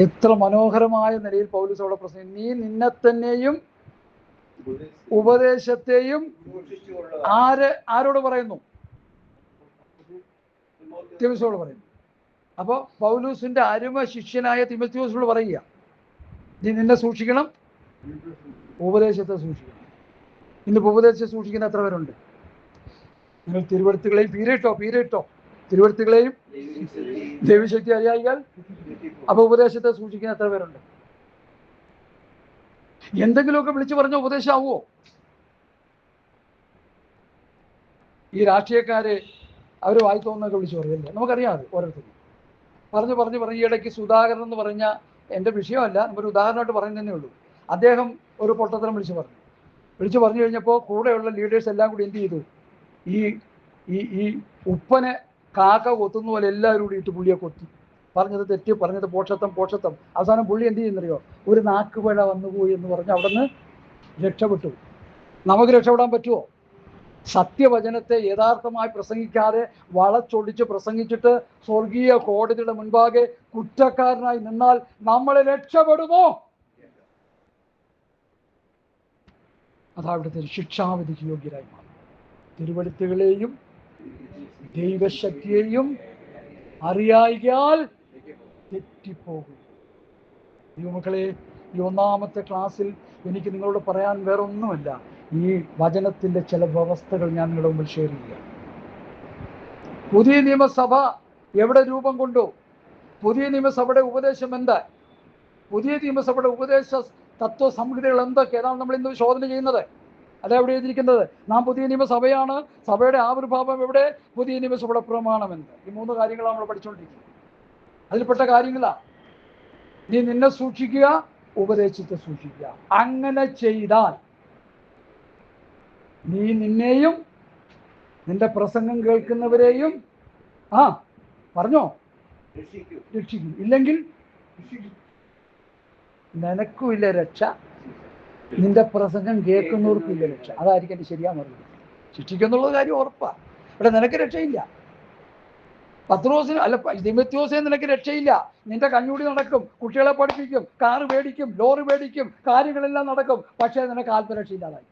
എത്ര മനോഹരമായ നിലയിൽ പൗലോസ് അവിടെ പ്രസംഗിച്ചു. നീ നിന്നെ തന്നെയും ഉപദേശത്തെയും ആരോട് പറയുന്നു? തിമോഥെയോസോട് പറയുന്നു. അപ്പോൾ പൗലോസിന്റെ അരുമ ശിഷ്യനായ തിമോഥെയോസോട് പറയുക, നീ നിന്നെ സൂക്ഷിക്കണം, ഉപദേശത്തെ സൂക്ഷിക്കണം. ഇന്നിപ്പോൾ ഉപദേശത്തെ സൂക്ഷിക്കുന്ന എത്ര പേരുണ്ട്? നിങ്ങൾ തിരുവെഴുത്തുകളെയും പീരയിട്ടോ തിരുവെഴുത്തുകളെയും ദൈവശക്തി അറിയായിയാൽ അപ്പൊ ഉപദേശത്തെ സൂക്ഷിക്കുന്ന എത്ര പേരുണ്ട്? എന്തെങ്കിലുമൊക്കെ വിളിച്ചു പറഞ്ഞ ഉപദേശമാവോ? ഈ രാഷ്ട്രീയക്കാര് അവർ വായിത്തോന്നൊക്കെ വിളിച്ചു പറയല്ലേ, നമുക്കറിയാം. അത് ഓരോരുത്തരും പറഞ്ഞ് ഈ ഇടയ്ക്ക് സുധാകരൻ എന്ന് പറഞ്ഞ, എൻ്റെ വിഷയമല്ല, ഒരു ഉദാഹരണമായിട്ട് പറയുന്നതേ ഉള്ളൂ. അദ്ദേഹം ഒരു പൊട്ടത്തരം വിളിച്ചു പറഞ്ഞു കഴിഞ്ഞപ്പോൾ കൂടെയുള്ള ലീഡേഴ്സ് എല്ലാം കൂടി എന്ത് ചെയ്തു? ഈ ഈ ഈ ഉപ്പനെ കാക്ക കൊത്തുന്ന പോലെ എല്ലാവരും കൂടി ഇട്ട് പുള്ളിയെ കൊത്തി. പറഞ്ഞത് തെറ്റ്, പറഞ്ഞത് പോഷത്വം. അവസാനം പുള്ളി എന്ത് ചെയ്യുന്നറിയോ? ഒരു നാക്കുപഴ വന്നുപോയി എന്ന് പറഞ്ഞ് അവിടെ നിന്ന് രക്ഷപ്പെട്ടു. നമുക്ക് രക്ഷപ്പെടാൻ പറ്റുമോ? സത്യവചനത്തെ യഥാർത്ഥമായി പ്രസംഗിക്കാതെ വളച്ചൊടിച്ച് പ്രസംഗിച്ചിട്ട് സ്വർഗീയ കോടതിയുടെ മുൻപാകെ കുറ്റക്കാരനായി നിന്നാൽ നമ്മൾ രക്ഷപ്പെടുമോ? അതാവിടുത്തെ ശിക്ഷാവിധിക്ക് യോഗ്യരായി മാറും. തിരുവെഴുത്തുകളെയും ദൈവശക്തിയെയും അറിയായികയാൽ തെറ്റിപ്പോകും. ദൈവമക്കളെ, ഈ ഒന്നാമത്തെ ക്ലാസ്സിൽ എനിക്ക് നിങ്ങളോട് പറയാൻ വേറെ ഒന്നുമല്ല. ഈ വചനത്തിന്റെ ചില വ്യവസ്ഥകൾ ഞാൻ നിങ്ങളുടെ മുമ്പിൽ ഷെയർ ചെയ്യുക. പുതിയ നിയമസഭ എവിടെ രൂപം കൊണ്ടു? പുതിയ നിയമസഭയുടെ ഉപദേശം എന്താ? പുതിയ നിയമസഭയുടെ ഉപദേശ തത്വ സംഹിതകൾ എന്തൊക്കെ? ഏതാണ് നമ്മൾ ഇന്ന് ശോധന ചെയ്യുന്നത്? അതെവിടെ എഴുതിയിരിക്കുന്നത്? നാം പുതിയ നിയമസഭയാണ്. സഭയുടെ ആവിർഭാവം എവിടെ? പുതിയ നിയമസഭയുടെ പ്രമാണം എന്ത്? ഈ 3 കാര്യങ്ങളാണ് നമ്മൾ പഠിച്ചുകൊണ്ടിരിക്കുന്നത്. അതിൽപ്പെട്ട കാര്യങ്ങളാ. നീ നിന്നെ സൂക്ഷിക്കുക, ഉപദേശത്തെ സൂക്ഷിക്കുക. അങ്ങനെ ചെയ്താൽ നീ നിന്നെയും നിന്റെ പ്രസംഗം കേൾക്കുന്നവരെയും പറഞ്ഞോ രക്ഷിക്കും. ഇല്ലെങ്കിൽ നിനക്കും ഇല്ല രക്ഷ, നിന്റെ പ്രസംഗം കേൾക്കുന്നവർക്കും ഇല്ല രക്ഷ. അതായിരിക്കും എൻ്റെ ശരിയാ മറുപടി. ശിക്ഷിക്കുന്നുള്ള കാര്യം ഉറപ്പാ. ഇവിടെ നിനക്ക് രക്ഷയില്ല. പത്രോസിന് അല്ല, തിമോഥെയോസേ നിനക്ക് രക്ഷയില്ല. നിന്റെ കഞ്ഞൂടി നടക്കും, കുട്ടികളെ പഠിപ്പിക്കും, കാറ് മേടിക്കും, ലോറി മേടിക്കും, കാര്യങ്ങളെല്ലാം നടക്കും. പക്ഷേ നിനക്ക് ആത്മരക്ഷയില്ലാതായി.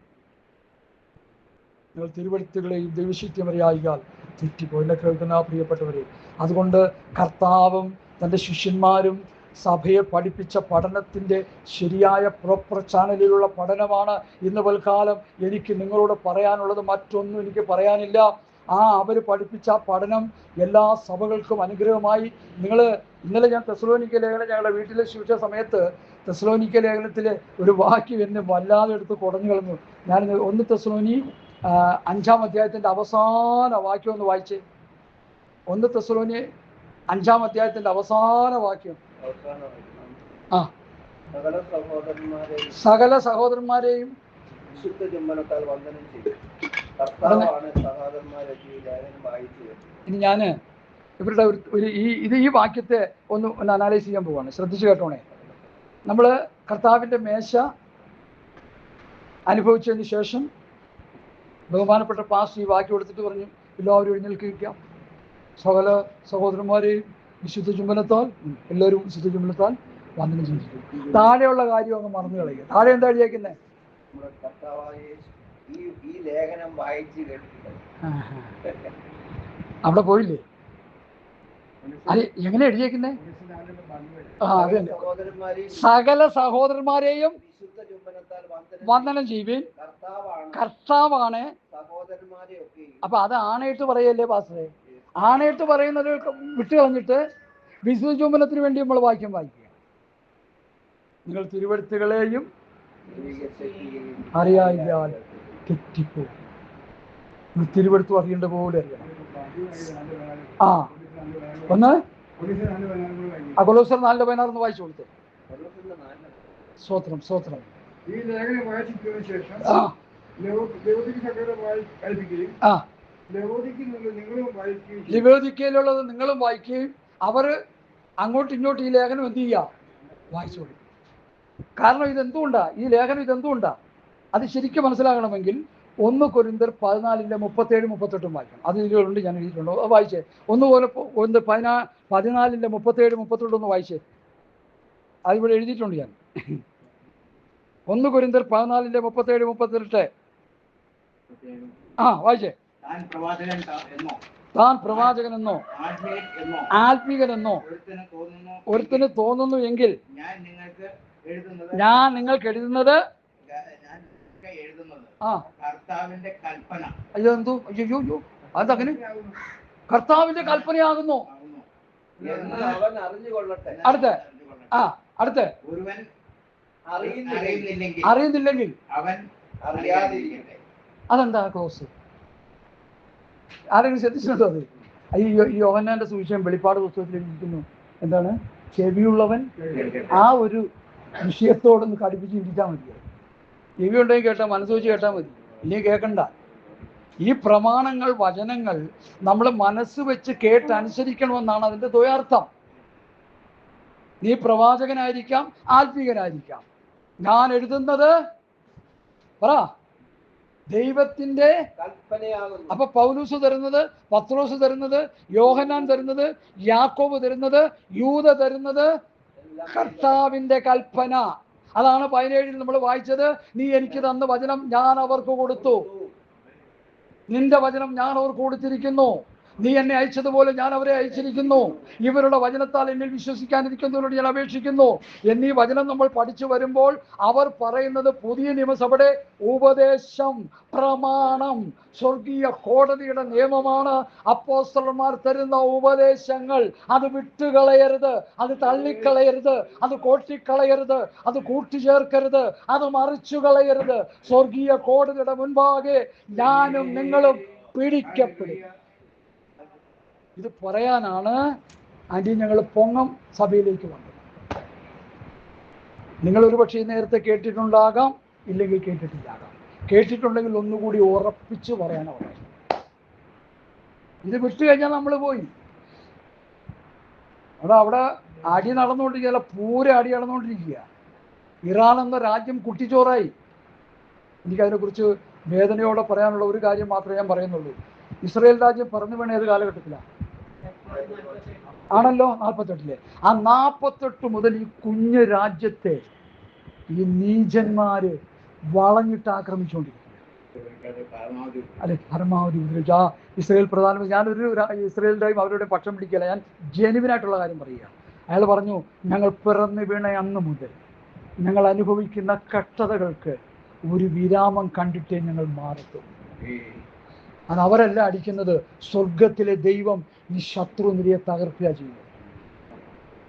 നിങ്ങൾ തിരുവെഴുത്തുകളെയും ദൈവശക്തിയും അറിയായികയാൽ തെറ്റിപ്പോ. എന്നെ കേൾക്കുന്ന പ്രിയപ്പെട്ടവരെ, അതുകൊണ്ട് കർത്താവും തൻ്റെ ശിഷ്യന്മാരും സഭയെ പഠിപ്പിച്ച പഠനത്തിൻ്റെ ശരിയായ പ്രോപ്പർ ചാനലിലുള്ള പഠനമാണ് ഇന്ന് പൽക്കാലം എനിക്ക് നിങ്ങളോട് പറയാനുള്ളത്. മറ്റൊന്നും എനിക്ക് പറയാനില്ല. അവർ പഠിപ്പിച്ച പഠനം എല്ലാ സഭകൾക്കും അനുഗ്രഹമായി. ഇന്നലെ ഞാൻ തെസ്സലോനിക്ക ലേഖനം ഞങ്ങളുടെ വീട്ടിൽ ശിക്ഷിച്ച സമയത്ത് തെസ്സലോനിക്ക ലേഖനത്തിലെ ഒരു വാക്യം എന്നെ വല്ലാതെ എടുത്ത് കുടഞ്ഞു കളഞ്ഞു. ഞാൻ 1 തെസ്സലോനി 5-ാം അധ്യായത്തിൻ്റെ അവസാന വാക്യം ഒന്ന് വായിച്ചേ. 1 തെസ്സലോനി 5-ാം അധ്യായത്തിൻ്റെ അവസാന വാക്യം. സകല സഹോദരന്മാരെയും ഇനി ഞാൻ ഇവരുടെ ഈ വാക്യത്തെ ഒന്ന് അനലൈസ് ചെയ്യാൻ പോവാണ്. ശ്രദ്ധിച്ചു കേട്ടോണേ. നമ്മൾ കർത്താവിൻ്റെ മേശ അനുഭവിച്ചതിന് ശേഷം ബഹുമാനപ്പെട്ട പാസ്റ്റർ ഈ വാക്യം എടുത്തിട്ട് പറഞ്ഞു, എല്ലാവരും എഴുന്നേൽക്കാം, സകല സഹോദരന്മാരെയും വിശുദ്ധ ചുംബനത്താൽ എല്ലാവരും വിശുദ്ധ ചുംബനത്താൽ വന്ദനം ചെയ്തിട്ടു. താഴെയുള്ള കാര്യം അങ്ങ് മറന്നു കളയുക. താഴെ എന്താ എഴുതിയേക്കുന്നത്? അവിടെ പോയില്ലേ? അത് എങ്ങനെ എഴുതിയേക്കുന്നേ? അതെ, സകല സഹോദരന്മാരെയും വന്ദനം ചെയ്യുവിൻ, കർത്താവാണ്. അപ്പൊ അത് ആണയിട്ട് പറയല്ലേ പാസ്റ്ററെ? ആണയിട്ട് പറയുന്നത് വിട്ടു കളഞ്ഞിട്ട് വിശുദ്ധ ചുംബനത്തിന് വേണ്ടി നമ്മൾ വാക്യം വായിക്കുക. നിങ്ങൾ തിരുവെഴുത്തുകളെയും അറിയായികയാൽ തെറ്റിപ്പോകും. തിരുവെഴുത്ത് അറിയേണ്ട പോലെ അറിയണം. ഒന്ന് കൊലോസ്യർ 4:16 വായിച്ചു കൊടുത്തേ. സ്തോത്രം. ഈ ലേഖനം വായിച്ചതിനു ശേഷം ലവോദിക്കയിലുള്ളത് നിങ്ങളും വായിക്കുകയും അവർ അങ്ങോട്ടും ഇങ്ങോട്ടും ഈ ലേഖനം എന്ത് ചെയ്യുക? വായിച്ചു കൊടുക്കും. കാരണം ഇതെന്തുകൊണ്ടാ ഈ ലേഖനം? ഇതെന്തുകൊണ്ടാ? അത് ശരിക്കും മനസ്സിലാകണമെങ്കിൽ 1 കൊരിന്ത്യർ 14:37-38 വായിക്കണം. അത് ഇതിലുണ്ട്, ഞാൻ എഴുതിയിട്ടുണ്ടോ? വായിച്ചേ. 1 14:37-38 ഒന്ന് വായിച്ചേ. അതിവിടെ എഴുതിയിട്ടുണ്ട് ഞാൻ. 1 കൊരിന്ത്യർ 14:37-38. വായിച്ചേ. താൻ പ്രവാചകനെന്നോ ആത്മീകനെന്നോ ഒരുത്തിന് തോന്നുന്നു എങ്കിൽ ഞാൻ നിങ്ങൾക്ക് എഴുതുന്നത് അയ്യോ അതങ്ങനെ കർത്താവിന്റെ കൽപ്പനയാകുന്നു. അടുത്ത് അറിയുന്നില്ലെങ്കിൽ അതെന്താ ക്ലോസ്? ആരെങ്കിലും ശ്രദ്ധിച്ചിട്ടുണ്ടോ അത്? ഈ യോഹന്നാന്റെ സുവിശേഷം വെളിപ്പാട് പുസ്തകത്തിൽ ഇരിക്കുന്നു. എന്താണ്? ചെവിയുള്ളവൻ ആ ഒരു വിഷയത്തോടൊന്ന് കടുപ്പിച്ച് ചിന്തിച്ചാൽ മതി. ചെവി ഉണ്ടെങ്കിൽ കേട്ടാൽ, മനസ്സ് വെച്ച് കേട്ടാൽ മതി, ഇനി കേൾക്കണ്ട. ഈ പ്രമാണങ്ങൾ, വചനങ്ങൾ നമ്മൾ മനസ്സ് വെച്ച് കേട്ടനുസരിക്കണമെന്നാണ് അതിൻ്റെ ദ്വയാർത്ഥം. നീ പ്രവാചകനായിരിക്കാം, ആത്മീകനായിരിക്കാം. ഞാൻ എഴുതുന്നത് പറ ദൈവത്തിന്റെ കൽപ്പനയാകുന്നു. അപ്പൊ പൗലൂസ് തരുന്നത്, പത്രോസ് തരുന്നത്, യോഹന്നാൻ തരുന്നത്, യാക്കോബ് തരുന്നത്, യൂദ തരുന്നത് കർത്താവിന്റെ കൽപ്പന. അതാണ് 17 നമ്മൾ വായിച്ചത്. നീ എനിക്ക് തന്ന വചനം ഞാൻ അവർക്ക് കൊടുത്തു. നിന്റെ വചനം ഞാൻ അവർക്ക് കൊടുത്തിരിക്കുന്നു. നീ എന്നെ അയച്ചതുപോലെ ഞാൻ അവരെ അയച്ചിരിക്കുന്നു. ഇവരുടെ വചനത്താൽ എന്നിൽ വിശ്വസിക്കാനിരിക്കുന്നവരോട് ഞാൻ അപേക്ഷിക്കുന്നു എന്നീ വചനം നമ്മൾ പഠിച്ചു വരുമ്പോൾ അവർ പറയുന്നത് പുതിയ നിയമസഭയുടെ ഉപദേശം, പ്രമാണം, സ്വർഗീയ കോടതിയുടെ നിയമമാണ്. അപ്പോസ്തലന്മാർ തരുന്ന ഉപദേശങ്ങൾ അത് വിട്ടുകളയരുത്, അത് തള്ളിക്കളയരുത്, അത് കോട്ടിക്കളയരുത്, അത് കൂട്ടിച്ചേർക്കരുത്, അത് മറിച്ചു കളയരുത്. സ്വർഗീയ കോടതിയുടെ മുൻപാകെ ഞാനും നിങ്ങളും പിടിക്കപ്പെടും. ഇത് പറയാനാണ് ആൻറ്റി ഞങ്ങൾ പൊങ്ങം സഭയിലേക്ക് വന്നത്. നിങ്ങൾ ഒരുപക്ഷെ നേരത്തെ കേട്ടിട്ടുണ്ടാകാം, ഇല്ലെങ്കിൽ കേട്ടിട്ടില്ലാകാം. കേട്ടിട്ടുണ്ടെങ്കിൽ ഒന്നുകൂടി ഉറപ്പിച്ച് പറയാനാണ്. ഇത് വിട്ടു കഴിഞ്ഞാൽ നമ്മൾ പോയി. അവിടെ അടി നടന്നുകൊണ്ടിരിക്കുക, പൂര അടി നടന്നുകൊണ്ടിരിക്കുക. ഇറാൻ എന്ന രാജ്യം കുട്ടിച്ചോറായി. എനിക്കതിനെക്കുറിച്ച് വേദനയോടെ പറയാനുള്ള ഒരു കാര്യം മാത്രമേ ഞാൻ പറയുന്നുള്ളൂ. ഇസ്രായേൽ രാജ്യം പറഞ്ഞു വീണ ഏത് കാലഘട്ടത്തിലാണ്? ആണല്ലോ, 48. ആ 48 മുതൽ ഈ കുഞ്ഞു രാജ്യത്തെ ഈ നീചന്മാര് വളഞ്ഞിട്ട് ആക്രമിച്ചുകൊണ്ടിരിക്കുക. അല്ലെ, പരമാവധി ഉപദ്രവിച്ചു. ആ ഇസ്രായേൽ പ്രധാനമന്ത്രി, ഞാനൊരു ഇസ്രായേലിൻ്റെയും അവരുടെ പക്ഷം പിടിക്കില്ല, ഞാൻ ജെനുവിനായിട്ടുള്ള കാര്യം പറയുക. അയാൾ പറഞ്ഞു, ഞങ്ങൾ പിറന്നു വീണ അന്ന് മുതൽ ഞങ്ങൾ അനുഭവിക്കുന്ന കഷ്ടതകൾക്ക് ഒരു വിരാമം കണ്ടിട്ടേ ഞങ്ങൾ മാറത്തുള്ളൂ. അത് അവരല്ല അടിക്കുന്നത്, സ്വർഗത്തിലെ ദൈവം ഈ ശത്രുനിരയെ തകർക്കുക ചെയ്യുന്നത്.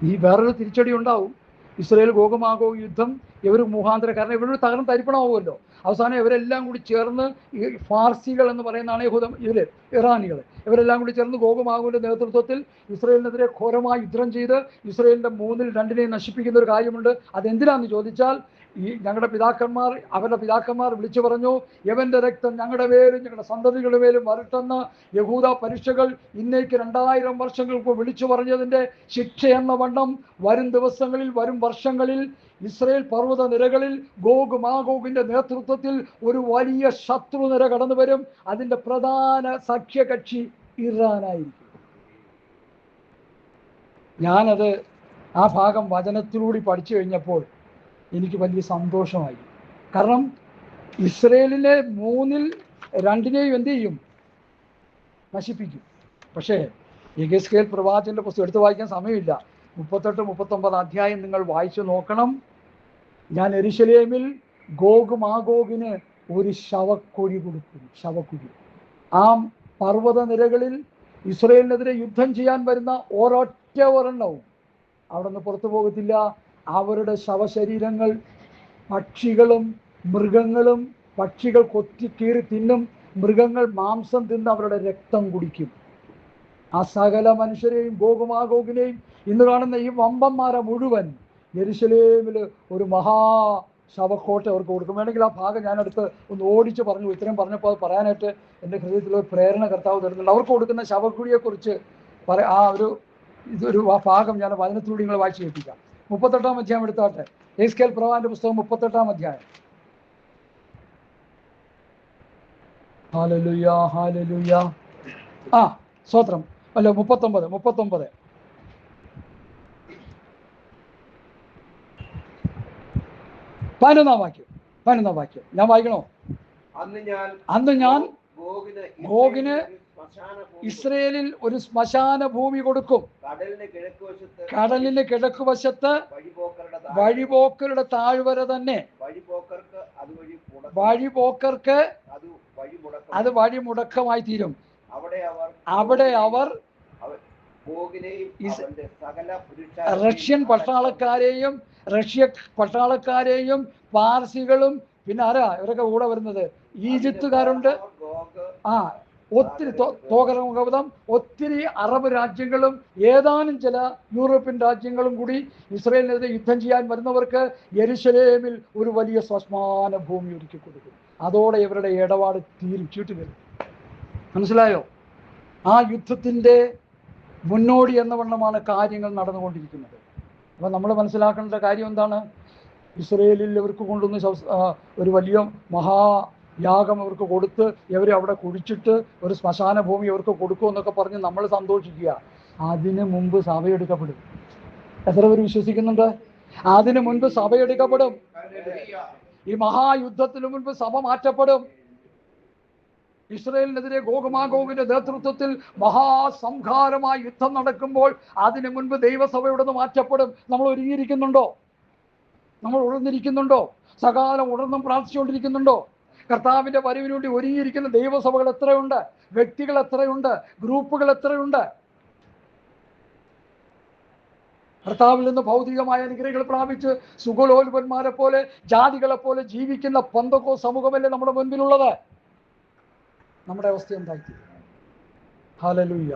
ഈ വേറൊരു തിരിച്ചടി ഉണ്ടാവും. ഇസ്രായേൽ ഗോഗമാഗോ യുദ്ധം ഇവർ മുഖാന്തരം, കാരണം ഇവരൊരു തകർന്ന് തരിപ്പണമാവുമല്ലോ. അവസാനം ഇവരെല്ലാം കൂടി ചേർന്ന്, ഈ ഫാർസികൾ എന്ന് പറയുന്നതാണ് ഇറാനികൾ, ഇവരെല്ലാം കൂടി ചേർന്ന് ഗോഗമാഗോന്റെ നേതൃത്വത്തിൽ ഇസ്രായേലിനെതിരെ ഘോരമായി യുദ്ധം ചെയ്ത് ഇസ്രായേലിന്റെ 3-2 നശിപ്പിക്കുന്ന ഒരു കാര്യമുണ്ട്. അതെന്തിനാന്ന് ചോദിച്ചാൽ, ഈ ഞങ്ങളുടെ പിതാക്കന്മാർ, അവരുടെ പിതാക്കന്മാർ വിളിച്ചു പറഞ്ഞു, യവന്റെ രക്തം ഞങ്ങളുടെ മേലും ഞങ്ങളുടെ സന്തതികളുടെ മേലും വരട്ടെന്ന് യഹൂദ പരീക്ഷകൾ ഇന്നേക്ക് 2000 വർഷങ്ങൾക്ക് വിളിച്ചു പറഞ്ഞതിൻ്റെ ശിക്ഷ എന്ന വണ്ണം വരും ദിവസങ്ങളിൽ, വരും വർഷങ്ങളിൽ ഇസ്രായേൽ പർവ്വത നിരകളിൽ ഗോഗ് മാഗോഗിന്റെ നേതൃത്വത്തിൽ ഒരു വലിയ ശത്രുനിര കടന്നു വരും. അതിൻ്റെ പ്രധാന സഖ്യകക്ഷി ഇറാനായിരിക്കും. ഞാനത് ആ ഭാഗം വചനത്തിലൂടെ പഠിച്ചു കഴിഞ്ഞപ്പോൾ എനിക്ക് വലിയ സന്തോഷമായി. കാരണം ഇസ്രയേലിലെ 3-2 എന്ത് ചെയ്യും? നശിപ്പിക്കും. പക്ഷേ യെഹെസ്കേൽ പ്രവാചകന്റെ പുസ്തകം എടുത്ത് വായിക്കാൻ സമയമില്ല. 38-39 അധ്യായം നിങ്ങൾ വായിച്ചു നോക്കണം. ഞാൻ യെരൂശലേമിൽ ഗോഗ് മാഗോഗിന് ഒരു ശവക്കുഴി കൊടുക്കും. ശവക്കുഴി. ആ പർവ്വത നിരകളിൽ ഇസ്രയേലിനെതിരെ യുദ്ധം ചെയ്യാൻ വരുന്ന ഒരൊറ്റ ഒരെണ്ണവും അവിടെ നിന്ന് പുറത്തു പോകത്തില്ല. അവരുടെ ശവശരീരങ്ങൾ പക്ഷികളും മൃഗങ്ങളും, പക്ഷികൾ കൊത്തിക്കീറി തിന്നും, മൃഗങ്ങൾ മാംസം തിന്ന് അവരുടെ രക്തം കുടിക്കും. ആ സകല മനുഷ്യരെയും ഗോഗുമാഗോഗിനെയും ഇന്ന് കാണുന്ന ഈ വമ്പന്മാരെ മുഴുവൻ യെരൂശലേമിൽ ഒരു മഹാ ശവക്കോട്ട അവർക്ക് കൊടുക്കും. വേണമെങ്കിൽ ആ ഭാഗം ഞാനടുത്ത് ഒന്ന് ഓടിച്ച് പറഞ്ഞു. ഇത്രയും പറഞ്ഞപ്പോൾ അത് പറയാനായിട്ട് എൻ്റെ ഹൃദയത്തിൽ ഒരു പ്രേരണ കർത്താവ് തരുന്നുണ്ട്. അവർക്ക് കൊടുക്കുന്ന ശവക്കുഴിയെക്കുറിച്ച് ഇതൊരു ആ ഭാഗം ഞാൻ വചനത്തിലൂടെ നിങ്ങൾ വായിച്ചു കേൾപ്പിക്കാം. 38-ാം അധ്യായം എടുത്താട്ടെ. യെഹെസ്കേൽ പ്രവാചകന്റെ പുസ്തകം 38-ാം അധ്യായം. Hallelujah, hallelujah. സ്തോത്രം. അല്ല, 39. 11-ാം വാക്യം ഞാൻ വായിക്കണോ? അന്ന് ഞാൻ ഗോഗിന് ഇസ്രയേലിൽ ഒരു ശ്മശാന ഭൂമി കൊടുക്കും. കടലിന് കിഴക്കുവശത്ത് വഴിപോക്കരുടെ താഴ്വര തന്നെ. വഴിപോക്കർക്ക് അത് വഴിമുടക്കമായി തീരും. അവിടെ അവർ റഷ്യൻ പട്ടാളക്കാരെയും പാർസികളും പിന്നെ ആരാ ഇവരൊക്കെ കൂടെ വരുന്നത്? ഈജിപ്തുകാരുണ്ട്. ഒത്തിരി തോകരമുഖം ഒത്തിരി അറബ് രാജ്യങ്ങളും ഏതാനും ചില യൂറോപ്യൻ രാജ്യങ്ങളും കൂടി ഇസ്രയേലിനെതിരെ യുദ്ധം ചെയ്യാൻ വരുന്നവർക്ക് യെരുശലേമിൽ ഒരു വലിയ ശ്മശാന ഭൂമി ഒരുക്കി കൊടുക്കും. അതോടെ ഇവരുടെ ഇടപാട് ചീട്ടി വരും. മനസ്സിലായോ? ആ യുദ്ധത്തിൻ്റെ മുന്നോടി എന്ന വണ്ണമാണ് കാര്യങ്ങൾ നടന്നുകൊണ്ടിരിക്കുന്നത്. അപ്പം നമ്മൾ മനസ്സിലാക്കേണ്ട കാര്യം എന്താണ്? ഇസ്രയേലിൽ ഇവർക്ക് കൊണ്ടുവന്ന് ഒരു വലിയ യാഗം അവർക്ക് കൊടുത്ത് ഇവരെ അവിടെ കുഴിച്ചിട്ട് ഒരു ശ്മശാന ഭൂമി അവർക്ക് കൊടുക്കുമെന്നൊക്കെ പറഞ്ഞ് നമ്മൾ സന്തോഷിക്കുക. അതിനു മുമ്പ് സഭയെടുക്കപ്പെടും. എത്ര പേര് വിശ്വസിക്കുന്നുണ്ട്? അതിനു മുൻപ് സഭയെടുക്കപ്പെടും. ഈ മഹായുദ്ധത്തിന് മുൻപ് സഭ മാറ്റപ്പെടും. ഇസ്രയേലിനെതിരെ ഗോഗുമാഗോഗിന്റെ നേതൃത്വത്തിൽ മഹാസംഹാരമായ യുദ്ധം നടക്കുമ്പോൾ അതിനു മുൻപ് ദൈവസഭയുടെ നിന്ന് മാറ്റപ്പെടും. നമ്മൾ ഒരുങ്ങിയിരിക്കുന്നുണ്ടോ? നമ്മൾ ഉണർന്നിരിക്കുന്നുണ്ടോ? സകാലം ഉണർന്നും പ്രാർത്ഥിച്ചുകൊണ്ടിരിക്കുന്നുണ്ടോ? കർത്താവിന്റെ വരവിന് വേണ്ടി ഒരുങ്ങിയിരിക്കുന്ന ദൈവസഭകൾ എത്രയുണ്ട്? വ്യക്തികൾ എത്രയുണ്ട്? ഗ്രൂപ്പുകൾ എത്രയുണ്ട്? കർത്താവിൽ നിന്ന് ഭൗതികമായ അനുഗ്രഹങ്ങൾ പ്രാപിച്ച് സുഖലോലുപന്മാരെ പോലെ ജാതികളെ പോലെ ജീവിക്കുന്ന പന്തക്കോ സമൂഹമല്ലേ നമ്മുടെ മുൻപിലുള്ളത്? നമ്മുടെ അവസ്ഥ എന്തായിത്തീരും? ഹല്ലേലൂയ.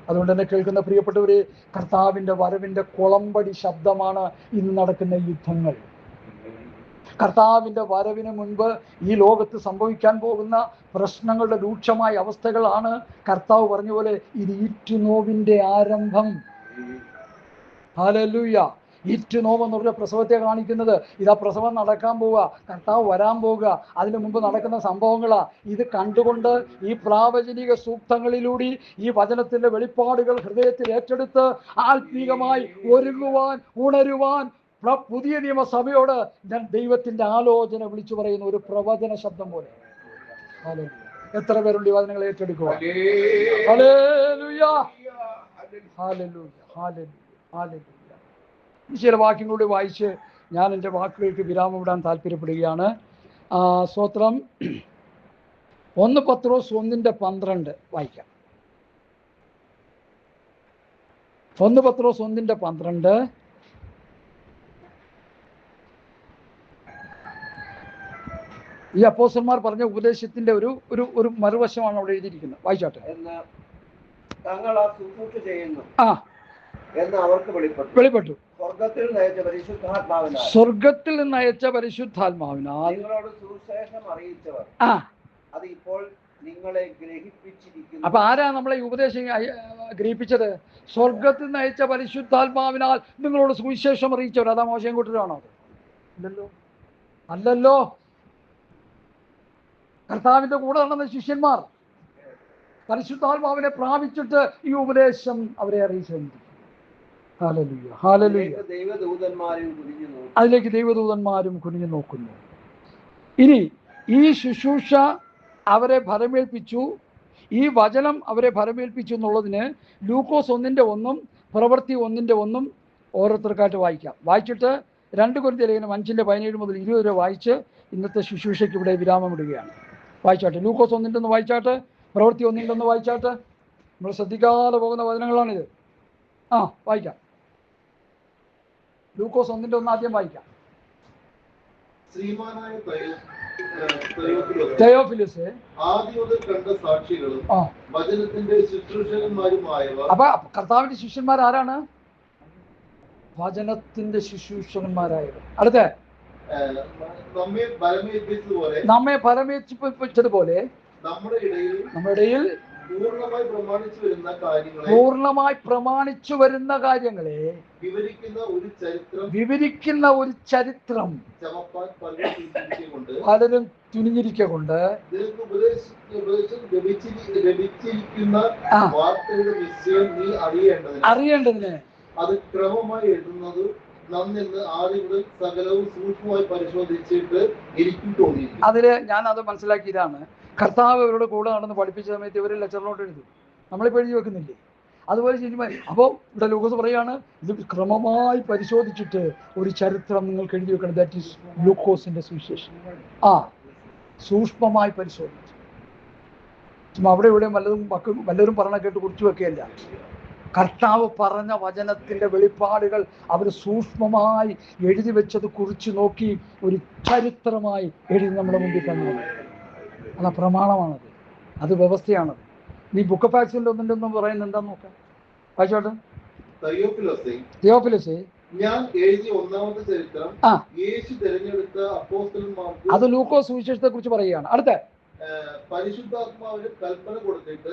അതുകൊണ്ട് തന്നെ കേൾക്കുന്ന പ്രിയപ്പെട്ടവരെ, കർത്താവിന്റെ വരവിന്റെ കുളമ്പടി ശബ്ദമാണ് ഇന്ന് നടക്കുന്ന യുദ്ധങ്ങൾ. കർത്താവിന്റെ വരവിന് മുൻപ് ഈ ലോകത്ത് സംഭവിക്കാൻ പോകുന്ന പ്രശ്നങ്ങളുടെ രൂക്ഷമായ അവസ്ഥകളാണ് കർത്താവ് പറഞ്ഞ പോലെ ഇത് ഈറ്റുനോവിന്റെ ആരംഭം. ഹല്ലേലൂയ. ഈറ്റുനോവ് എന്ന് പറഞ്ഞ പ്രസവത്തെ കാണിക്കുന്നത്. ഇതാ പ്രസവം നടക്കാൻ പോവുക, കർത്താവ് വരാൻ പോവുക, അതിനു മുമ്പ് നടക്കുന്ന സംഭവങ്ങളാ. ഇത് കണ്ടുകൊണ്ട് ഈ പ്രാവചനിക സൂക്തങ്ങളിലൂടെ ഈ വചനത്തിന്റെ വെളിപ്പാടുകൾ ഹൃദയത്തിൽ ഏറ്റെടുത്ത് ആത്മീകമായി ഒരുങ്ങുവാൻ, ഉണരുവാൻ പുതിയ നിയമസഭയോട് ഞാൻ ദൈവത്തിന്റെ ആലോചന വിളിച്ചു പറയുന്ന ഒരു പ്രവചന ശബ്ദം പോലെ. ഹല്ലേലൂയ. എത്ര പേരുണ്ട് ഈ വചനങ്ങൾ ഏറ്റെടുക്കുക? ഹല്ലേലൂയ, ഹല്ലേലൂയ, ഹല്ലേലൂയ, ഹല്ലേലൂയ. ചില വാക്യങ്ങളൂടെ വായിച്ച് ഞാൻ എൻ്റെ വാക്കുകൾക്ക് വിരാമം ഇടാൻ താല്പര്യപ്പെടുകയാണ്. സ്തോത്രം. 1 പത്രോസ് 1:12 വായിക്കാം. 1 പത്രോസ് 1:12. ഈ അപ്പോസ്തലന്മാർ പറഞ്ഞ ഉപദേശത്തിന്റെ ഒരു മറുവശമാണ് അവിടെ എഴുതിയിരിക്കുന്നത്. വായിച്ചാട്ടെ. വെളിപ്പെട്ടു. സ്വർഗത്തിൽ നിന്ന് അയച്ച പരിശുദ്ധാത്മാവിനാൽ അപ്പൊ ആരാ നമ്മളെ ഈ ഉപദേശം ഗ്രഹിപ്പിച്ചത്? സ്വർഗത്തിൽ നിന്ന് അയച്ച പരിശുദ്ധാത്മാവിനാൽ നിങ്ങളോട് സുവിശേഷം അറിയിച്ചവർ. അതാ മോശം കൂട്ടരാണോ അത്? അല്ലല്ലോ. കർത്താവിന്റെ കൂടെ നടന്ന ശിഷ്യന്മാർ പരിശുദ്ധാത്മാവിനെ പ്രാപിച്ചിട്ട് ഈ ഉപദേശം അവരെ അറിയിച്ചു. Hallelujah, hallelujah. അതിലേക്ക് ദൈവദൂതന്മാരും കുനിഞ്ഞു നോക്കുന്നു. ഇനി ഈ ശുശ്രൂഷ അവരെ ഭരമേൽപ്പിച്ചു, ഈ വചനം അവരെ ഭരമേൽപ്പിച്ചു എന്നുള്ളതിന് ലൂക്കോസ് 1:1 പ്രവൃത്തി 1:1 ഓരോരുത്തർക്കായിട്ട് വായിക്കാം. വായിച്ചിട്ട് 2 കൊരിന്ത്യർ ലേഖനം 5:17 മുതൽ 20 വരെ വായിച്ച് ഇന്നത്തെ ശുശ്രൂഷയ്ക്ക് ഇവിടെ വിരാമം ഇടുകയാണ്. വായിച്ചാട്ടെ. ലൂക്കോസ് 1:1 വായിച്ചാട്ടെ, പ്രവൃത്തി 1:1 വായിച്ചാട്ടെ. നമ്മൾ ശ്രദ്ധിക്കാതെ പോകുന്ന വചനങ്ങളാണിത്. വായിക്കാം. ലൂക്കോസ് 1:1 ആദ്യം വായിക്കാം. തെയോഫിലുസ് അപ്പൊ കർത്താവിന്റെ ശിഷ്യന്മാർ ആരാണ്? വചനത്തിന്റെ ശുശ്രൂഷകന്മാരായത്. അടുത്ത നമ്മെ പരമേൽപ്പിച്ചതുപോലെ നമ്മുടെ ഇടയിൽ പൂർണ്ണമായി പ്രമാണിച്ചു വരുന്ന കാര്യങ്ങളെ വിവരിക്കുന്ന ഒരു ചരിത്രം പലരും തുനിഞ്ഞിരിക്കൊണ്ട് അറിയേണ്ടതിന് അത് ക്രമമായി എഴുതുന്നത് നന്നെന്ന് ആദ്യം മുതൽ സകലവും സൂക്ഷ്മമായി പരിശോധിച്ചിട്ട് എനിക്കും തോന്നിയിട്ടുണ്ട്. അതില് ഞാൻ അത് മനസ്സിലാക്കിയതാണ്. കർത്താവ് ഇവരുടെ കൂടെ നടന്ന് പഠിപ്പിച്ച സമയത്ത് ഇവർ ലെക്ചറിലോട്ട് എഴുതും, നമ്മളിപ്പോൾ എഴുതി വെക്കുന്നില്ലേ? അതുപോലെ ചെയ്യുമ്പോൾ അപ്പോൾ ഇവിടെ ലൂക്കോസ് പറയാണ്, ഇത് ക്രമമായി പരിശോധിച്ചിട്ട് ഒരു ചരിത്രം നിങ്ങൾക്ക് എഴുതി വെക്കണം. ദാറ്റ് ഈസ് ലൂക്കോസിന്റെ സുവിശേഷം. സൂക്ഷ്മമായി പരിശോധിച്ചു. അവിടെ ഇവിടെ വല്ലവരും പറഞ്ഞ കേട്ട് കുറിച്ചു വെക്കുകയല്ല. കർത്താവ് പറഞ്ഞ വചനത്തിന്റെ വെളിപ്പാടുകൾ അവർ സൂക്ഷ്മമായി എഴുതി വെച്ചത് കുറിച്ച് നോക്കി ഒരു ചരിത്രമായി എഴുതി നമ്മുടെ മുമ്പിൽ തന്നു. അല്ല, പ്രമാണമാണത്, അത് വ്യവസ്ഥയാണത്. നീ ബുക്ക് ഓഫ് ആക്സിന്റെ ഒന്നും പറയുന്നത് എന്താന്ന് നോക്കാം, വായിച്ചോട്ടെ. തിയോഫിലോസേ, ഞാൻ എഴുതിയ ഒന്നാമത്തെ ചരിത്രം യേശു തിരഞ്ഞെടുത്ത അപ്പോസ്തലന്മാർക്ക്, അത് ലൂക്കോസ് സുവിശേഷത്തെ കുറിച്ച് പറയുകയാണ്. അടുത്ത പരിശുദ്ധാത്മാവിന് കൽപ്പന കൊടുത്തിട്ട്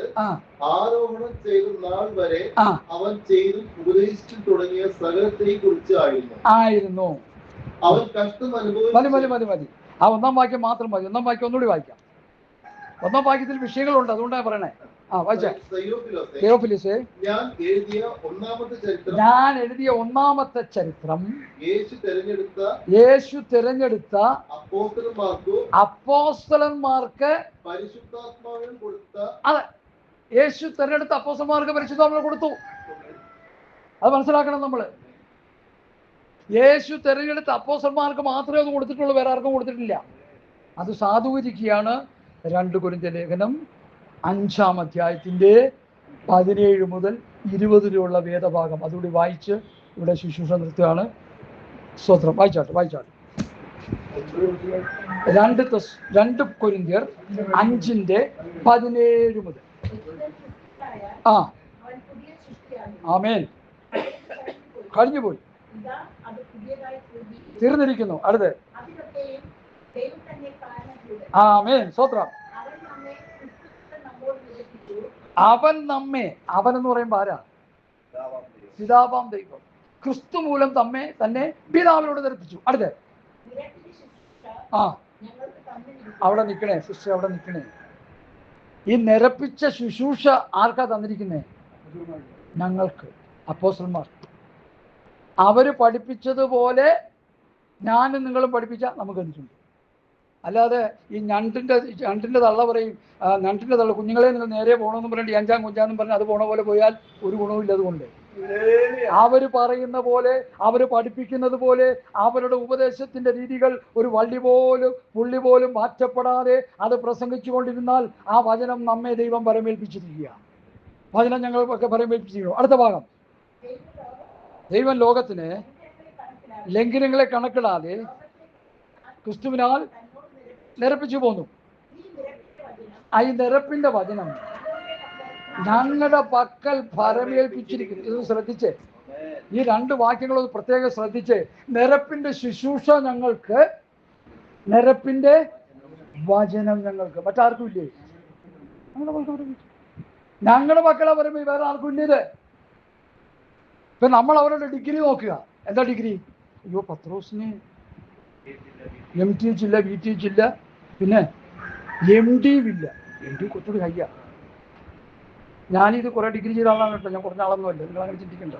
ആരോഹണം ചെയ്ത നാൾ വരെ അവൻ ചെയ്തും ഉപദേശിച്ചു തുടങ്ങിയ സകലത്തെ കുറിച്ച് ആയിരുന്നു. അവൻ കഷ്ടം അനുഭവിച്ചു. മതി. ആ ഒന്നാം വാക്യം മാത്രം മതി. ഒന്നാം വാക്യം ഒന്നുകൂടി വായിക്കാം. ഒന്നാം വാക്യത്തിൽ വിഷയങ്ങളുണ്ട്, അതുകൊണ്ടാണ് പറയണേ. തിയോഫിലോസേ, ഞാൻ എഴുതിയ ഒന്നാമത്തെ ചരിത്രം യേശു തിരഞ്ഞെടുത്ത അപ്പോസ്തലന്മാർക്ക് പരിശുദ്ധാത്മാവിനും കൊടുത്ത, അതെ, യേശു തിരഞ്ഞെടുത്ത അപ്പോസ്തലന്മാർക്ക് പരിശുദ്ധാത്മാവിനെ കൊടുത്തു. അത് മനസ്സിലാക്കണം നമ്മള്. യേശു തിരഞ്ഞെടുത്ത അപ്പോസ്തലന്മാർക്ക് മാത്രമേ അത് കൊടുത്തിട്ടുള്ളൂ, വേറെ ആർക്കും കൊടുത്തിട്ടില്ല. അത് സാധൂകരിക്കുകയാണ് 2 കൊരിന്ത്യർ ലേഖനം 5-ാം അധ്യായത്തിന്റെ 17 മുതൽ 20 വരെയുള്ള വേദഭാഗം. അതുകൂടി വായിച്ച് ഇവിടെ ശുശ്രൂഷ നിർത്തുകയാണ്. സ്തോത്രം. വായിച്ചാട്ടെ 2 കൊരിന്ത്യർ 5:17 മുതൽ. ആമേൻ. കഴിഞ്ഞുപോയി, തീർന്നിരിക്കുന്നു. അടുത്ത് ആമേൻ. സ്തോത്രം. അവൻ എന്ന് പറയുമ്പോൾ ആരാ? പിതാവാം ദൈവം. ക്രിസ്തു മൂലം തന്നെ പിതാവിനോട് ധരിപ്പിച്ചു. അടുത്ത് അവിടെ നിൽക്കണേ സിസ്റ്റർ, അവിടെ നിൽക്കണേ. ഈ നിരപ്പിച്ച ശുശ്രൂഷ ആർക്കാ തന്നിരിക്കുന്നേ? ഞങ്ങൾക്ക്, അപ്പോസ്തലന്മാർ. അവര് പഠിപ്പിച്ചതുപോലെ ഞാനും നിങ്ങളും പഠിപ്പിച്ച നമുക്ക് എന്തുണ്ട്? അല്ലാതെ ഈ ഞണ്ടിന്റെ തള്ള പറയും, ഞണ്ടിന്റെ തള്ള കുഞ്ഞുങ്ങളെ നിങ്ങൾ നേരെ പോകണമെന്ന് പറഞ്ഞിട്ട് അഞ്ചാം കുഞ്ചാന്നും പറഞ്ഞ് അത് പോണ പോലെ പോയാൽ ഒരു ഗുണവും അതുകൊണ്ട് അവര് പറയുന്ന പോലെ, അവര് പഠിപ്പിക്കുന്നത് പോലെ, അവരുടെ ഉപദേശത്തിന്റെ രീതികൾ ഒരു പുള്ളി പോലും മാറ്റപ്പെടാതെ അത് പ്രസംഗിച്ചു കൊണ്ടിരുന്നാൽ ആ വചനം നമ്മെ ദൈവം പരമേൽപ്പിച്ചിരിക്കുക. വചനം ഞങ്ങളൊക്കെ പരമേൽപ്പിച്ചിരിക്കുന്നു. അടുത്ത ഭാഗം. ദൈവം ലോകത്തിന് ലംഘനങ്ങളെ കണക്കിടാതെ ക്രിസ്തുവിനാൽ നിരപ്പിച്ചു പോന്നു. ഈ നിരപ്പിന്റെ വചനം ഞങ്ങളുടെ പക്കൽ പരമേൽപ്പിച്ചിരിക്കുന്നു. ഇത് ശ്രദ്ധിച്ചേ, ഈ 2 വാക്യങ്ങളൊന്ന് പ്രത്യേകം ശ്രദ്ധിച്ചേ. നിരപ്പിന്റെ ശുശ്രൂഷ ഞങ്ങൾക്ക്, നിരപ്പിന്റെ വചനം ഞങ്ങൾക്ക്. മറ്റാർക്കും ഇല്ലേ? ഞങ്ങളുടെ മക്കളെ പറയുമ്പോൾ വേറെ ആർക്കും ഇല്ല ഇത്. ഇപ്പൊ നമ്മൾ അവരുടെ ഡിഗ്രി നോക്കുക. എന്താ ഡിഗ്രി? അയ്യോ, പത്രോസിന് MTH ഇല്ല, BTH ഇല്ല, പിന്നെ MD ഇല്ല. MD കുറച്ചുകൂടി ഹയ്യ. ഞാനിത് കുറെ ഡിഗ്രി ചെയ്ത ആളാണ് കേട്ടോ, ഞാൻ കുറഞ്ഞ ആളൊന്നുമല്ല, നിങ്ങൾ അങ്ങനെ ചിന്തിക്കണ്ട.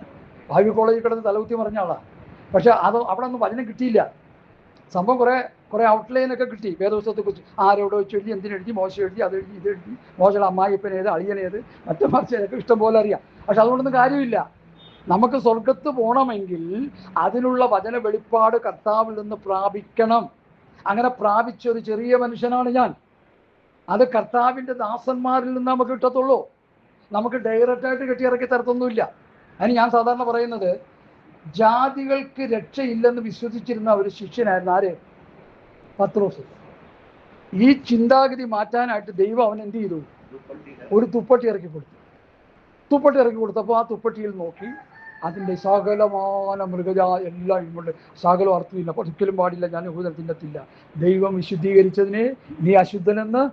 ഭാവി കോളേജിൽ കിടന്ന് തലകുത്തി മറിഞ്ഞ ആളാണ്. പക്ഷെ അവിടെ ഒന്നും വചനം കിട്ടിയില്ല. സംഭവം കുറെ ഔട്ട്ലൈനൊക്കെ കിട്ടി. വേദപുസ്തകത്തെ കുറിച്ച് ആരോട് ചൊല്ലി, എന്തിനെഴുതി, മോശം എഴുതി, അതെഴുതി, ഇതെഴുതി, മോശയുടെ അമ്മായിപ്പനേത്, അളിയനേത്, മറ്റേ മറിച്ചതൊക്കെ ഇഷ്ടം പോലെ അറിയാം. പക്ഷെ അതുകൊണ്ടൊന്നും കാര്യമില്ല. നമുക്ക് സ്വർഗത്ത് പോകണമെങ്കിൽ അതിനുള്ള വചന വെളിപ്പാട് കർത്താവിൽ നിന്ന് പ്രാപിക്കണം. അങ്ങനെ പ്രാപിച്ച ഒരു ചെറിയ മനുഷ്യനാണ് ഞാൻ. അത് കർത്താവിൻ്റെ ദാസന്മാരിൽ നിന്ന് നമുക്ക് കിട്ടത്തുള്ളൂ. നമുക്ക് ഡയറക്റ്റായിട്ട് കെട്ടിയിറക്കി തരത്തൊന്നുമില്ല. അതിന് ഞാൻ സാധാരണ പറയുന്നത്, ജാതികൾക്ക് രക്ഷയില്ലെന്ന് വിശ്വസിച്ചിരുന്ന ഒരു ശിഷ്യനായിരുന്നു ആര്? പത്രോസ്. ഈ ചിന്താഗതി മാറ്റാനായിട്ട് ദൈവം അവൻ എന്ത് ചെയ്തു? ഒരു തുപ്പട്ടി ഇറക്കി കൊടുത്തു. തുപ്പട്ടി ഇറക്കി കൊടുത്തപ്പോൾ ആ തുപ്പട്ടിയിൽ നോക്കി അതിൻ്റെ സകലമാന എല്ലാം ഇങ്ങോട്ട് സകലം അർത്ഥമില്ല, ഒരിക്കലും പാടില്ല, ഞാൻ യഹൂദൻ തിന്നത്തില്ല. ദൈവം വിശുദ്ധീകരിച്ചതിനെ നീ അശുദ്ധനെന്ന്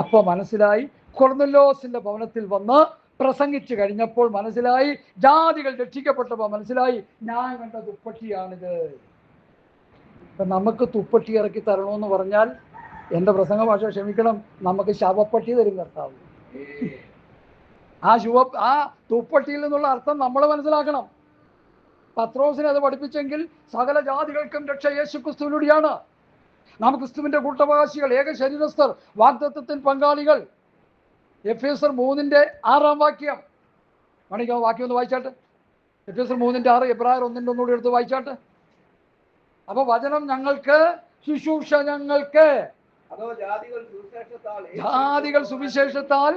അപ്പോൾ മനസ്സിലായി. കൊർന്നല്യോസിന്റെ ഭവനത്തിൽ വന്ന് പ്രസംഗിച്ചു കഴിഞ്ഞപ്പോൾ മനസ്സിലായി, ജാതികൾ രക്ഷിക്കപ്പെട്ടപ്പോൾ മനസ്സിലായി, ഞാൻ കണ്ട തുപ്പട്ടിയാണിത്. ഇപ്പം നമുക്ക് തുപ്പട്ടി ഇറക്കി തരണമെന്ന് പറഞ്ഞാൽ, എൻ്റെ പ്രസംഗ ഭാഷ ക്ഷമിക്കണം, നമുക്ക് ശവപ്പട്ടി തരും കർത്താവ്. ആ തുപ്പട്ടിയിൽ നിന്നുള്ള അർത്ഥം നമ്മൾ മനസ്സിലാക്കണം. പത്രോസിനെ അത് പഠിപ്പിച്ചെങ്കിൽ സകല ജാതികൾക്കും രക്ഷ യേശു ക്രിസ്തുവിലൂടെയാണ്. നാം ക്രിസ്തുവിന്റെ കൂട്ടവകാശികൾ, ഏക ശരീരസ്ഥർ, വാഗ്ദത്തത്തിൽ പങ്കാളികൾ. എഫേസർ 3:6 വാക്യം കാണിക്കാം. വാക്യം ഒന്ന് വായിച്ചാട്ടെ. എഫേസർ 3:6, എബ്രായർ 1:1 എടുത്ത് വായിച്ചാട്ടെ. അപ്പൊ വചനം ഞങ്ങൾക്ക്, ശുശ്രൂഷ ഞങ്ങൾക്ക്. ജാതികൾ സുവിശേഷത്താൽ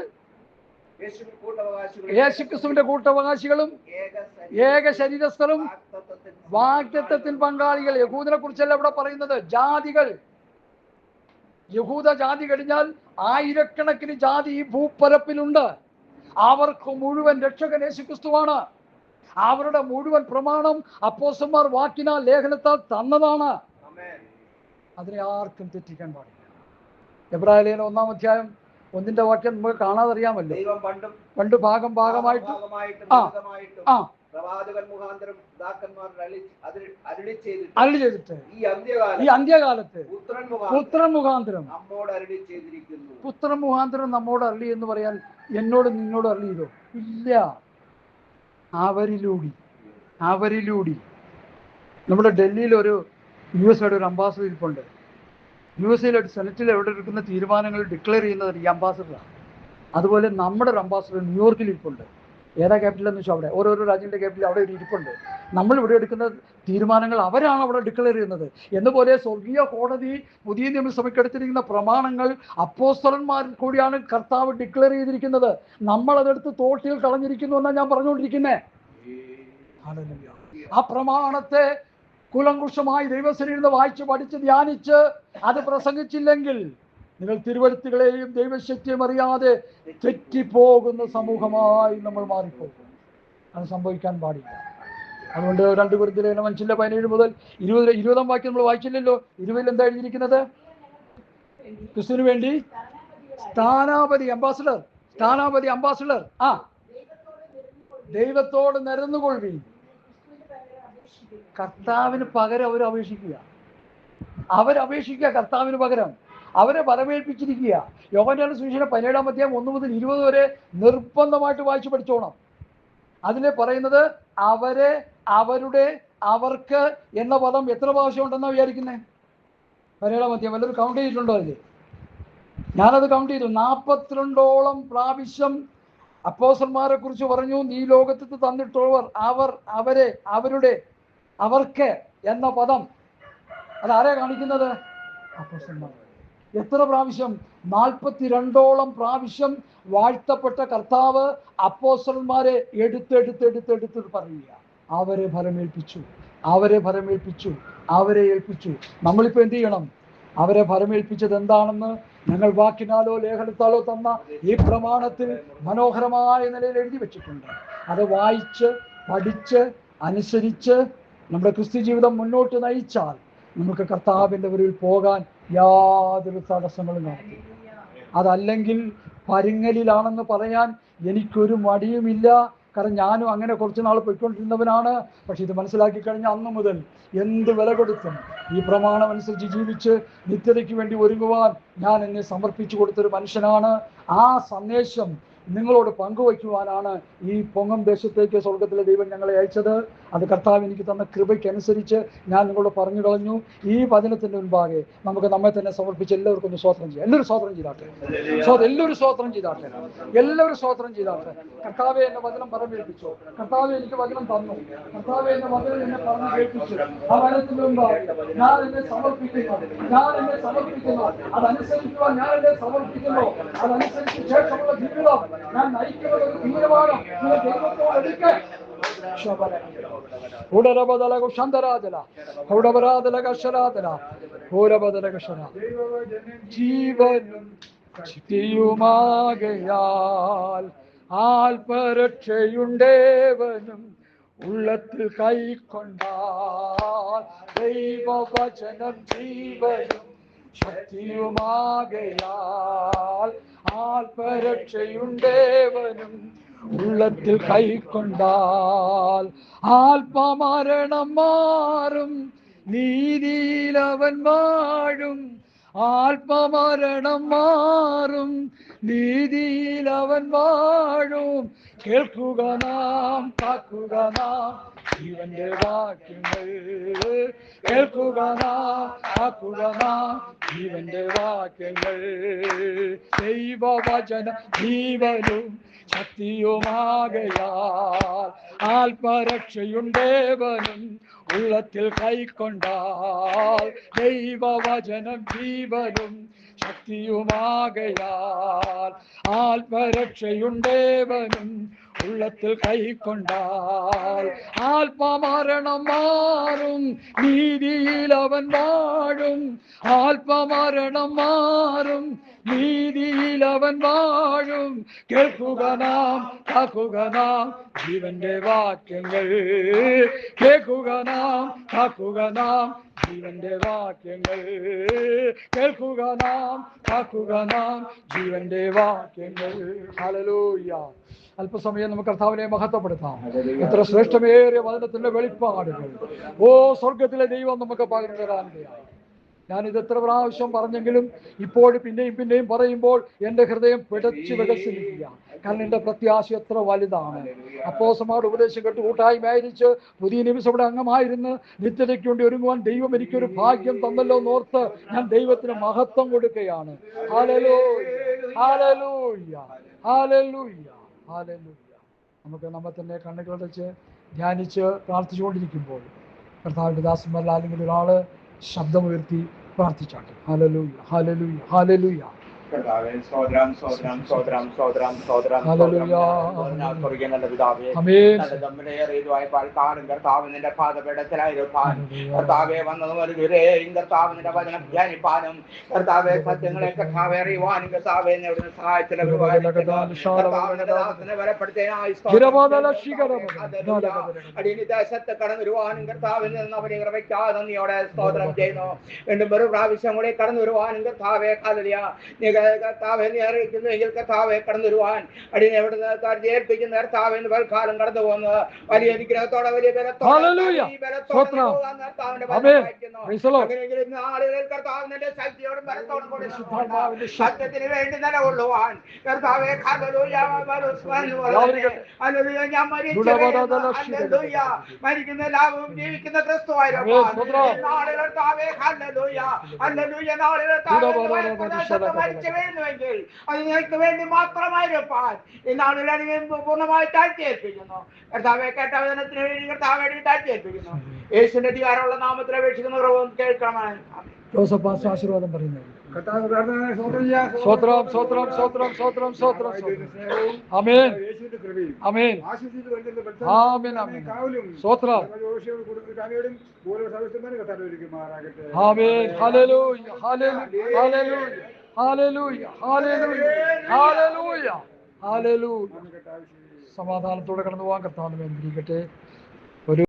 യേശുക്രിസ്തുവിന്റെ കൂട്ടവകാശികളും ഏക ശരീരസ്ഥരും വാഗ്ദത്തത്തിൽ പങ്കാളികൾ. യഹൂദനെ കുറിച്ചല്ല ഇവിടെ പറയുന്നത്, ജാതികൾ. യഹൂദ ജാതി കഴിഞ്ഞാൽ ആയിരക്കണക്കിന് ജാതി ഈ ഭൂപ്പരപ്പിലുണ്ട്. അവർക്ക് മുഴുവൻ രക്ഷകൻ യേശുക്രിസ്തുവാണ്. അവരുടെ മുഴുവൻ പ്രമാണം അപ്പോസ്തലന്മാർ വാക്കിനാൽ ലേഖനത്താൽ തന്നതാണ്. അതിനെ ആർക്കും തെറ്റിക്കാൻ പാടില്ല. എബ്രായർ 1-ാം അധ്യായം 1-ന്റെ വാക്യം നമുക്ക് കാണാതറിയാമല്ലോ. പണ്ട് ഭാഗമായിട്ട് അരുളി ചെയ്തിട്ട് ഈ അന്ത്യകാലത്ത് പുത്രൻ മുഖാന്തരം നമ്മോട് അരുളി എന്ന് പറയാൻ എന്നോട് നിന്നോട് അരുളി ചെയ്തോ? ഇല്ല. അവരിലൂടി നമ്മുടെ ഡൽഹിയിൽ ഒരു US ഒരു അംബാസഡർ ഇരിപ്പുണ്ട്. US സെനറ്റിൽ എവിടെ എടുക്കുന്ന തീരുമാനങ്ങൾ ഡിക്ലെയർ ചെയ്യുന്നത് ഈ അംബാസഡറാണ്. അതുപോലെ നമ്മുടെ ഒരു അംബാസഡർ ന്യൂയോർക്കിൽ ഇരിപ്പുണ്ട്. ഏതാ ക്യാപിറ്റൽ എന്ന് വെച്ചാൽ അവിടെ ഓരോരോ രാജ്യങ്ങളുടെ ക്യാപിറ്റൽ അവിടെ ഒരു ഇരിപ്പുണ്ട്. നമ്മൾ ഇവിടെ എടുക്കുന്ന തീരുമാനങ്ങൾ അവരാണ് അവിടെ ഡിക്ലെയർ ചെയ്യുന്നത്. എന്നുപോലെ സ്വർഗീയ കോടതി പുതിയ നിയമസഭയ്ക്ക് എടുത്തിരിക്കുന്ന പ്രമാണങ്ങൾ അപ്പോസ്തലന്മാരിൽ കൂടിയാണ് കർത്താവ് ഡിക്ലെയർ ചെയ്തിരിക്കുന്നത്. നമ്മളതെടുത്ത് തോട്ടിൽ കളഞ്ഞിരിക്കുന്നു എന്നാണ് ഞാൻ പറഞ്ഞുകൊണ്ടിരിക്കുന്നത്. ആ പ്രമാണത്തെ കുലങ്കുഷമായി ദൈവസന്നിധിയിൽ നിന്ന് വായിച്ച് പഠിച്ച് ധ്യാനിച്ച് അത് പ്രസംഗിച്ചില്ലെങ്കിൽ നിങ്ങൾ തിരുവഴുത്തുകളെയും ദൈവശക്തിയും അറിയാതെ തെറ്റിപ്പോകുന്ന സമൂഹമായി നമ്മൾ മാറിപ്പോകും. അത് സംഭവിക്കാൻ പാടില്ല. അതുകൊണ്ട് 2 കൊരിന്ത്യർ 5:17 മുതൽ 20-ാം വാക്യം നമ്മൾ വായിച്ചില്ലല്ലോ. 20-ൽ എന്താ എഴുതിയിരിക്കുന്നത്? ക്രിസ്തുവിന് വേണ്ടി സ്ഥാനാപതി അംബാസഡർ ദൈവത്തോട് നിരന്നുകൊള്ളുകയും കർത്താവിന് പകരം അവരപേക്ഷിക്കുക കർത്താവിന് പകരം അവരെ വരവേൽപ്പിച്ചിരിക്കുക. യോഹന്നാന്റെ സുവിശേഷം 17-ാം അധ്യായം 1 മുതൽ 20 വരെ നിർബന്ധമായിട്ട് വായിച്ചു പഠിച്ചോണം. അതിലെ പറയുന്നത് അവരെ, അവരുടെ, അവർക്ക് എന്ന പദം എത്ര പ്രാവശ്യം ഉണ്ടെന്നാ വിചാരിക്കുന്നത്? 17-ാം അധ്യായം വല്ലതും കൗണ്ട് ചെയ്തിട്ടുണ്ടോ? അതിൽ ഞാനത് കൗണ്ട് ചെയ്തു. 42ഓളം പ്രാവശ്യം അപ്പോസ്തലന്മാരെ കുറിച്ച് പറഞ്ഞു. നീ ലോകത്തിൽ തന്നിട്ടുള്ളവർ, അവർ, അവരെ, അവരുടെ, അവർക്ക് എന്ന പദം അതാരെ കാണിക്കുന്നത്? അപ്പോസ്തലന്മാർ. എത്ര പ്രാവശ്യം? 42ഓളം പ്രാവശ്യം വാഴ്ത്തപ്പെട്ട കർത്താവ് അപ്പോസ്തലന്മാരെ എടുത്ത് പറയുക. അവരെ ഏൽപ്പിച്ചു. നമ്മളിപ്പോൾ എന്ത് ചെയ്യണം? അവരെ ഫലമേൽപ്പിച്ചത് എന്താണെന്ന് ഞങ്ങൾ വാക്കിനാലോ ലേഖനത്താലോ തന്ന ഈ പ്രമാണത്തിൽ മനോഹരമായ നിലയിൽ എഴുതി വെച്ചിട്ടുണ്ട്. അത് വായിച്ച് പഠിച്ച് അനുസരിച്ച് നമ്മുടെ ക്രിസ്ത്യ ജീവിതം മുന്നോട്ട് നയിച്ചാൽ നമുക്ക് കർത്താവിൻ്റെ വരവിൽ പോകാൻ യാതൊരു തടസ്സങ്ങളും കാണത്തില്ല. അതല്ലെങ്കിൽ പരുങ്ങലിലാണെന്ന് പറയാൻ എനിക്കൊരു മടിയുമില്ല. കാരണം ഞാനും അങ്ങനെ കുറച്ച് നാൾ പോയിക്കൊണ്ടിരുന്നവനാണ്. പക്ഷെ ഇത് മനസ്സിലാക്കി കഴിഞ്ഞ അന്ന് മുതൽ എന്ത് വില കൊടുത്തും ഈ പ്രമാണം അനുസരിച്ച് ജീവിച്ച് നിത്യതയ്ക്ക് വേണ്ടി ഒരുങ്ങുവാൻ ഞാൻ എന്നെ സമർപ്പിച്ചു കൊടുത്തൊരു മനുഷ്യനാണ്. ആ സന്ദേശം നിങ്ങളോട് പങ്കുവയ്ക്കുവാനാണ് ഈ പൊങ്ങം ദേശത്തേക്ക് സ്വർഗത്തിലെ ദൈവം ഞങ്ങളെ അയച്ചത്. അത് കർത്താവ് എനിക്ക് തന്ന കൃപയ്ക്കനുസരിച്ച് ഞാൻ നിങ്ങളോട് പറഞ്ഞു കളഞ്ഞു. ഈ വചനത്തിൻ്റെ മുൻപാകെ നമുക്ക് നമ്മെ തന്നെ സമർപ്പിച്ച് എല്ലാവർക്കും ഒന്ന് സ്വോത്രം ചെയ്യാം. എല്ലാവരും സ്വോത്രം ചെയ്താട്ടെ. എല്ലാവരും സ്വോത്രം ചെയ്താട്ടെ. കർത്താവെ എന്നെ വചനം പറഞ്ഞേൽപ്പിച്ചു. കർത്താവെ എനിക്ക് വചനം തന്നു. കർത്താവെ എന്നെ വചനം എന്നെ പറഞ്ഞു കേൾപ്പിച്ചു. ആ വചനത്തിന് മുൻപാകെ ഞാൻ എന്നെ സമർപ്പിക്കുന്നു. അതനുസരിക്കുവാൻ ഞാൻ എന്നെ സമർപ്പിക്കുന്നു. അതനുസരിച്ച് ശേഷമുള്ള ജീവിതം ഞാൻ നയിക്കുന്ന ഒരു തീരുമാനം ദൈവത്തോട് എടുക്കാൻ ജീവനും ശക്തിയുമാകയാൽ ആൽപരക്ഷയുണ്ടേവനും ഉള്ളത്തിൽ കൈക്കൊണ്ടാൽ ദൈവവചനം ജീവനും ശക്തിയുമാകയാൽ ആൽപരക്ഷയുണ്ടേവനും ഉള്ളത്തിൽ കൈക്കൊണ്ടാൽ ആൽപമരണം മാറും നീതിയിലവൻ വാഴും. ആൽപമരണം മാറും നീതിയിലവൻ വാഴും. കേൾക്കുക നാം, കാക്കുക നാം ജീവന്റെ വാക്യങ്ങൾ കേൾക്കുക നാം, കാക്കുക നാം ജീവന്റെ വാക്യങ്ങൾ. ദൈവവചനം ജീവനും ശക്തിയുമാകയാൽ ആത്മരക്ഷയുണ്ടേവനും ഉള്ളത്തിൽ കൈക്കൊണ്ടാൽ. ദൈവവചനം ജീവനും ശക്തിയുമാകയാൽ ആത്മരക്ഷയുണ്ടേവനും ഉള്ളത്തിൽ കൈക്കൊണ്ടാൽ. ആത്മമരണം മാറും, നീതിയിൽ അവൻ വാഴും. ആത്മമരണം മാറും, നീതിയിൽ അവൻ വാഴും. കേൾക്കുക നാം, കാക്കുക നാം ജീവന്റെ വാക്യങ്ങൾ. കേൾക്കുക നാം, കാക്കുക നാം ജീവന്റെ വാക്യങ്ങൾ. കേൾക്കുക നാം, കാക്കുക നാം ജീവന്റെ വാക്യങ്ങൾ. ഹല്ലേലൂയ. അല്പസമയം നമുക്ക് കർത്താവിനെ മഹത്വപ്പെടുത്താം. എത്ര ശ്രേഷ്ഠമേറിയ വചനത്തിന്റെ വെളിപ്പാടുകൾ ഓ സ്വർഗത്തിലെ ദൈവം നമുക്ക് പകർന്നു തരാനിടയായി. ഞാനിത് എത്ര പ്രാവശ്യം പറഞ്ഞെങ്കിലും ഇപ്പോഴും പിന്നെയും പറയുമ്പോൾ എൻ്റെ ഹൃദയം പിടച്ചു വികസിക്കുക. കാരണം എൻ്റെ പ്രത്യാശ എത്ര വലുതാണ്. അപ്പോസ്തലന്മാരുടെ ഉപദേശം കേട്ട് കൂട്ടായ്മയായിരിച്ച് പുതിയ നിമിഷം ഇവിടെ അംഗമായിരുന്ന് നിത്യതയ്ക്ക് വേണ്ടി ഒരുങ്ങുവാൻ ദൈവം എനിക്കൊരു ഭാഗ്യം തന്നല്ലോ എന്നോർത്ത് ഞാൻ ദൈവത്തിന് മഹത്വം കൊടുക്കുകയാണ്. ഹല്ലേലൂയ, ഹല്ലേലൂയ, ഹല്ലേലൂയ, ഹല്ലേലൂയ. നമുക്ക് നമ്മെ തന്നെ കണ്ണുകളടച്ച് ധ്യാനിച്ച് പ്രാർത്ഥിച്ചുകൊണ്ടിരിക്കുമ്പോൾ കർത്താവിൻ്റെ ദാസന്മാരിൽ ആരെങ്കിലും ഒരാള് ശബ്ദമുയർത്തി പ്രാർത്ഥിച്ചാട്ടെ. ഹല്ലേലൂയ, ഹല്ലേലൂയ, ഹല്ലേലൂയ. സ്തോത്രം സ്തോത്രം സ്തോത്രം സ്തോത്രം സ്തോത്രം കർത്താവ് നിന്റെ പാദപീഠത്തിലായിരുപ്പാൻ കർത്താവെ വന്നതും ഒരു ദുരേയും കർത്താവ് നിന്റെ വചനം ധ്യാനിപ്പാനും കർത്താവെ സത്യങ്ങളെ കർത്താവെ അറിയുവാനും കർത്താവെ അവിടുന്ന് സഹായത്തിന് ദേശത്ത് കടന്നു വരുവാനും കർത്താവിൽ നിന്ന് അവരെ കൃപയ്ക്കാതെ നന്ദിയോടെ സ്തോത്രം ചെയ്യുന്നു. വീണ്ടും ഒരു പ്രാവശ്യം കൂടെ കടന്നു വരുവാനും കർത്താവെ ഹല്ലേലൂയ കർത്താവെ നീ അറിയിക്കുന്നുവെങ്കിൽ കർത്താവെ കടന്നു വരുവാൻ അടിനെ എവിടെ ഏൽപ്പിക്കുന്ന കർത്താവിന് കാലം കടന്നു പോകുന്നത് വലിയ അനുഗ്രഹത്തോടെ വലിയ കർത്താവിന്റെ ശക്തിയോടും ബലത്തോടും കൂടി സത്യത്തിന് വേണ്ടി നിലകൊള്ളുവാൻ കർത്താവെ ഞാൻ മരിക്കുന്ന ലാഭവും ജീവിക്കുന്ന ക്രിസ്തുവായിരുന്നു. മരിച്ചു വീഴുന്നുവെങ്കിൽ അത് നിങ്ങൾക്ക് വേണ്ടി മാത്രമായിരുപ്പാൻ ഈ നാളിൽ പൂർണ്ണമായി താഴ്ത്തിയേൽപ്പിക്കുന്നു. കർത്താവെ കേട്ട വചനത്തിന് വേണ്ടി കർത്താവ് വേണ്ടി താഴ്ത്തിയേൽപ്പിക്കുന്നു. യേശുവിന്റെ അധികാരമുള്ള നാമത്തിൽ അപേക്ഷിക്കുന്നവർ കേൾക്കണമെന്ന് ജോസഫ് ആശീർവാദം പറയുന്നത്. സ്തോത്രം സ്തോത്രം സ്തോത്രം സ്തോത്രം സ്തോത്രം. ആമേൻ ആമേൻ ആമേൻ ആമേൻ. സ്തോത്രം ആമേൻ. ഹല്ലേലൂയ ഹല്ലേലൂയ ഹല്ലേലൂയ ഹല്ലേലൂയ ഹല്ലേലൂയ ഹല്ലേലൂയ. സമാധാനത്തോടെ കടന്നു പോകാൻ കർത്താവിനെ അനുഗ്രഹിക്കട്ടെ.